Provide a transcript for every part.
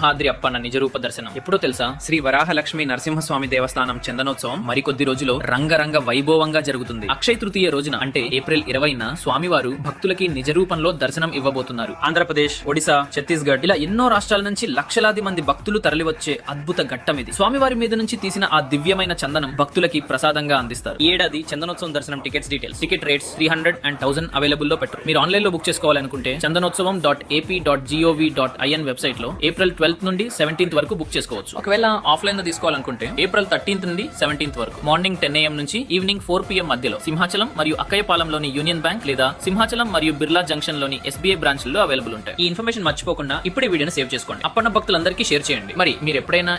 హాద్రి అప్పన్న నిజరూప దర్శనం ఎప్పుడో తెలుసా? శ్రీ వరాహలక్ష్మి నరసింహస్వామి దేవస్థానం చందనోత్సవం మరికొద్ది రోజులు రంగరంగ వైభవంగా జరుగుతుంది. అక్షయ తృతీయ రోజున అంటే ఏప్రిల్ 20న స్వామివారు భక్తులకి నిజరూపంలో దర్శనం ఇవ్వబోతున్నారు. ఆంధ్రప్రదేశ్, ఒడిశా, ఛత్తీస్గఢ్ ఇలా ఎన్నో రాష్ట్రాల నుంచి లక్షలాది మంది భక్తులు తరలివచ్చే అద్భుత ఘట్టం ఇది. స్వామివారి మీద నుంచి తీసిన ఆ దివ్యమైన చందనం భక్తులకి ప్రసాదంగా అందిస్తారు. ఈ ఏడాది చందనోత్సవం దర్శనం tickets details, ticket rates 300 and 1000 available లో పెట్టు. మీరు ఆన్లైన్ లో బుక్ చేసుకోవాలనుకుంటే chandanotsavam.ap.gov.in వెబ్సైట్ లో ఏప్రిల్ 12 నుండి 17th వరకు బుక్ చేసుకోవచ్చు. ఒకవేళ ఆఫ్లైన్ లో తీసుకోవాలనుకుంటే ఏప్రిల్ 13th నుండి 17th వరకు మార్నింగ్ 10 AM నుంచి ఈవినింగ్ 4 PM మధ్యలో సింహాచలం మరియు అక్కయ్యపాలెంలోని యూనియన్ బ్యాంక్ లేదా సింహాచలం మరియు బిర్లా జంక్షన్ లోని SBI బ్రాంచ్ల్లో అవైలబుల్ ఉంటాయి. ఈ ఇన్ఫర్మేషన్ మర్చిపోకుండా ఇప్పుడే వీడియోని సేవ్ చేసుకోండి. అప్పన్న భక్తులందరికీ షేర్ చేయండి. మరి మీరు ఎప్పుడైనా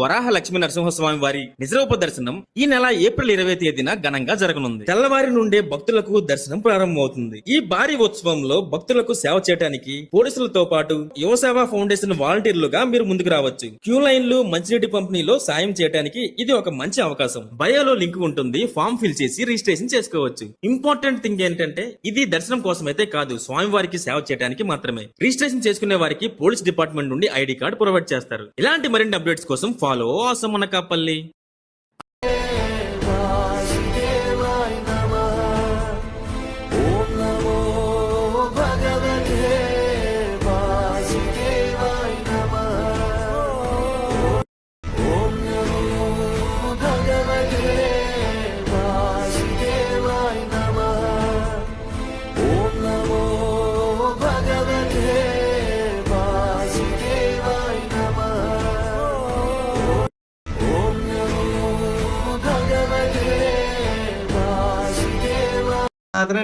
వరాహ లక్ష్మీ నరసింహస్వామి వారి నిజరూప దర్శనం ఈ నెల ఏప్రిల్ 20వ తేదీన ఘనంగా జరగనుంది. తెల్లవారి నుండే భక్తులకు దర్శనం ప్రారంభమవుతుంది. ఈ భారీ ఉత్సవంలో భక్తులకు సేవ చేయడానికి పోలీసులతో పాటు యువసేవ ఫౌండేషన్ వాలంటీర్లుగా మీరు ముందుకు రావచ్చు. క్యూ లైన్లు, మంచినీటి పంపిణీలో సాయం చేయడానికి ఇది ఒక మంచి అవకాశం. బయోలో లింక్ ఉంటుంది, ఫామ్ ఫిల్ చేసి రిజిస్ట్రేషన్ చేసుకోవచ్చు. ఇంపార్టెంట్ థింగ్ ఏంటంటే ఇది దర్శనం కోసం అయితే కాదు, స్వామి వారికి సేవ చేయడానికి మాత్రమే. రిజిస్ట్రేషన్ చేసుకునే వారికి పోలీస్ డిపార్ట్మెంట్ నుండి ఐడి కార్డు ప్రొవైడ్ చేస్తారు. ఇలాంటి మరిన్ని అప్డేట్స్ కోసం ఫాలో ఆసమనకాపల్లి.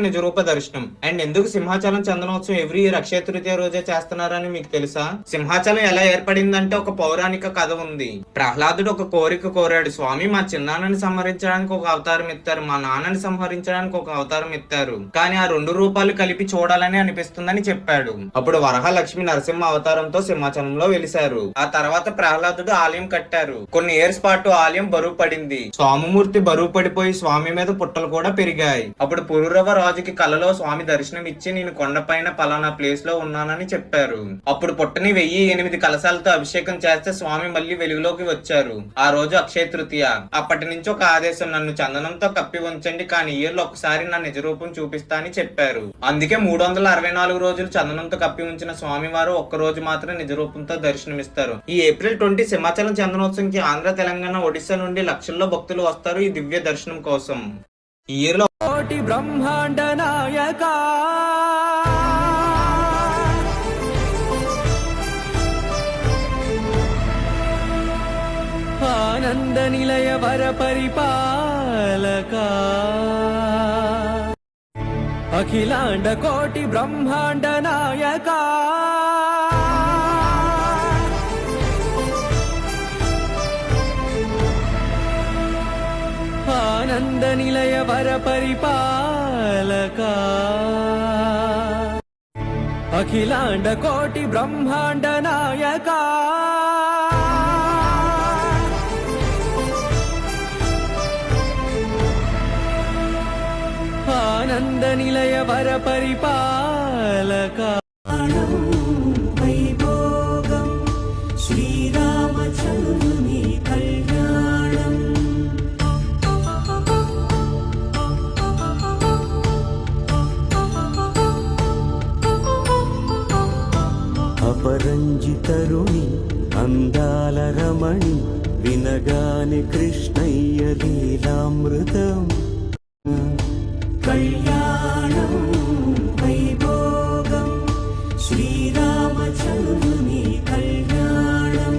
నిజరూప దర్శనం. అండ్ ఎందుకు సింహాచలం చందనోత్సవం ఎవ్రీ ఇయర్ అక్షయ తృతీయ రోజే చేస్తున్నారని మీకు తెలుసా? సింహాచలం ఎలా ఏర్పడిందంటే ఒక పౌరాణిక కథ ఉంది. ప్రహ్లాదుడు ఒక కోరిక కోరాడు, స్వామి మా చిన్నాన్నని సంహరించడానికి ఒక అవతారం ఎత్తారు, మా నాన్నని సంహరించడానికి ఒక అవతారం ఎత్తారు, కానీ ఆ 2 రూపాలు కలిపి చూడాలని అనిపిస్తుందని చెప్పాడు. అప్పుడు వరహాలక్ష్మి నరసింహ అవతారంతో సింహాచలంలో వెలిశారు. ఆ తర్వాత ప్రహ్లాదుడు ఆలయం కట్టారు. కొన్ని ఇయర్స్ పాటు ఆలయం బరువు పడింది. స్వామిమూర్తి బరువు పడిపోయి స్వామి మీద పుట్టలు కూడా పెరిగాయి. అప్పుడు పురూరవ రాజుకి కలలో స్వామి దర్శనం ఇచ్చి నేను కొండపైన పలానా ప్లేస్ లో ఉన్నానని చెప్పారు. అప్పుడు పుట్టని 1008 కలశాలతో అభిషేకం చేస్తే స్వామి మళ్ళీ వెలుగులోకి వచ్చారు. ఆ రోజు అక్షయ తృతీయ. అప్పటి నుంచి ఒక ఆదేశం, నన్ను చందనంతో కప్పి ఉంచండి, కానీ ఇయర్లో ఒకసారి నా నిజ రూపం చూపిస్తా అని చెప్పారు. అందుకే 364 రోజులు చందనంతో కప్పి ఉంచిన స్వామి వారు ఒక్క రోజు మాత్రం నిజ రూపంతో దర్శనమిస్తారు. ఈ ఏప్రిల్ 20 సింహాచలం చందనోత్సవంకి ఆంధ్ర, తెలంగాణ, ఒడిశా నుండి లక్షల్లో భక్తులు వస్తారు ఈ దివ్య దర్శనం కోసం. ఈ ఇయర్ లో కోటి బ్రహ్మాండ నాయక ఆనంద నిలయ వర పరిపాలక అఖిలాండ కోటి బ్రహ్మాండ నాయక ఆనంద నిలయ వర పరిపాలక అఖిలాండ కోటి బ్రహ్మాండ నాయక ఆనంద నిలయ వర పరిపాలక వైభోగం శ్రీరామచంద్రుని కళ్యాణం అపరంజితరుణి అందాల రమణి వినగాని కృష్ణయ్య లీలామృతం కళ్యాణం వైభోగం శ్రీరామచంద్రుని కళ్యాణం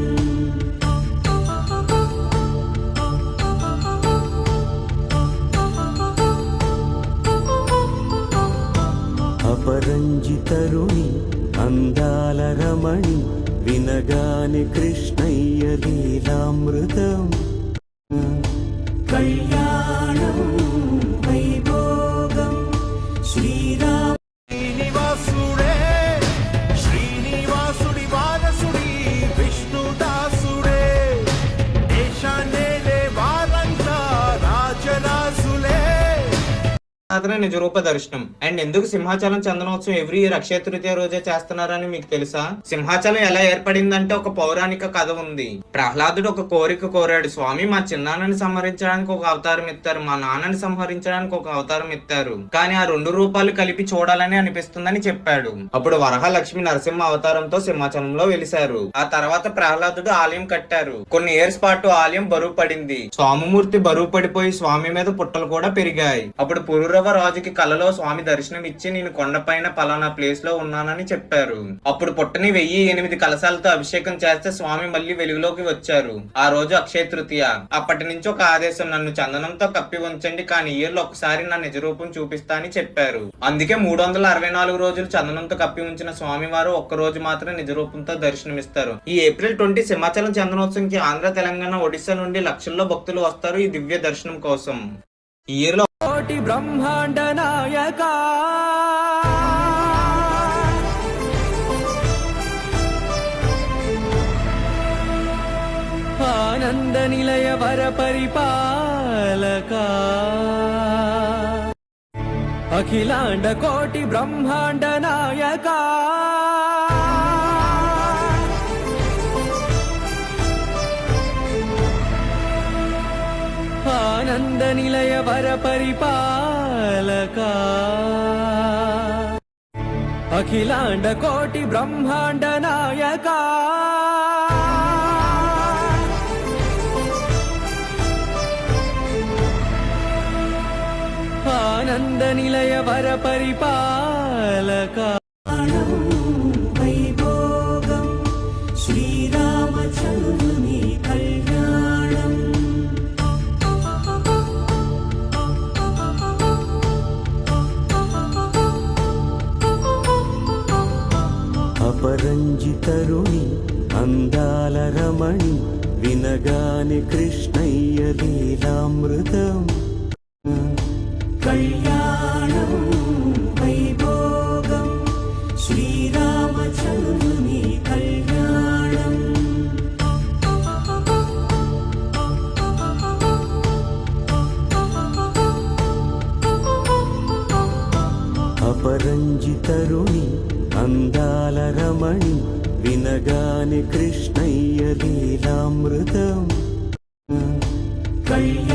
వినగాని కృష్ణయ్య లీలామృతం కళ్యాణం వైభోగం శ్రీరామ శ్రీనివాసుడే శ్రీనివాసుడి వారసుడి విష్ణుదాసుడే దేశాన్నేలే వారంతా రాజరాజులే మాత్రమే నిజ రూప దర్శనం. అండ్ ఎందుకు సింహాచలం చందనోత్సవం ఎవ్రీ ఇయర్ అక్షయ తృతీయ రోజే చేస్తున్నారని మీకు తెలుసా? సింహాచలం ఎలా ఏర్పడిందంటే ఒక పౌరాణిక కథ ఉంది. ప్రహ్లాదుడు ఒక కోరిక కోరాడు, స్వామి మా చిన్నాన్నని సంహరించడానికి ఒక అవతారం ఎత్తారు, మా నాన్నని సంహరించడానికి ఒక అవతారం ఎత్తారు, కానీ ఆ రెండు రూపాలు కలిపి చూడాలని అనిపిస్తుందని చెప్పాడు. అప్పుడు వరహలక్ష్మి నరసింహ అవతారంతో సింహాచలంలో వెలిశారు. ఆ తర్వాత ప్రహ్లాదుడు ఆలయం కట్టారు. కొన్ని ఇయర్స్ పాటు ఆలయం బరువు పడింది. స్వామిమూర్తి బరువు పడిపోయి స్వామి మీద పుట్టలు కూడా పెరిగాయి. అప్పుడు పురూరవ రాజుకి కలలో స్వామి దర్శనం ఇచ్చి నేను కొండపైన పలానా ప్లేస్ లో ఉన్నానని చెప్పారు. అప్పుడు పుట్టని 1008 కలశాలతో అభిషేకం చేస్తే స్వామి మళ్ళీ వెలుగులోకి వచ్చారు. ఆ రోజు అక్షయ తృతీయ. అప్పటి నుంచి ఒక ఆదేశం, నన్ను చందనంతో కప్పి ఉంచండి, కానీ ఇయర్లో ఒకసారి నా నిజ రూపం చూపిస్తా అని చెప్పారు. అందుకే 364 రోజులు చందనంతో కప్పి ఉంచిన స్వామి వారు ఒక్క రోజు మాత్రం నిజ రూపంతో దర్శనమిస్తారు. ఈ ఏప్రిల్ 20 సింహాచలం చందనోత్సవంకి ఆంధ్ర, తెలంగాణ, ఒడిశా నుండి లక్షల్లో భక్తులు వస్తారు ఈ దివ్య దర్శనం కోసం. ఈ ఇయర్ లో కోటి బ్రహ్మాండ నాయక ఆనంద నిలయ వర పరిపాలక అఖిలాండ కోటి బ్రహ్మాండ నాయక ఆనంద నిలయ వర పరిపాలక అఖిలాండ కోటి బ్రహ్మాండ నాయక ఆనంద నిలయ వర పరిపాలక వైభోగం శ్రీరామచంద్రుని కళ్యాణం అపరంజితరుణి అందాల రమణి వినగాని కృష్ణయ్య లీలామృతం కళ్యాణం వైభోగం శ్రీరామచంద్రుని కళ్యాణం అపరంజితరుణి అందాల రమణి వినగాని కృష్ణయ్య లీలామృతం కళ్యాణం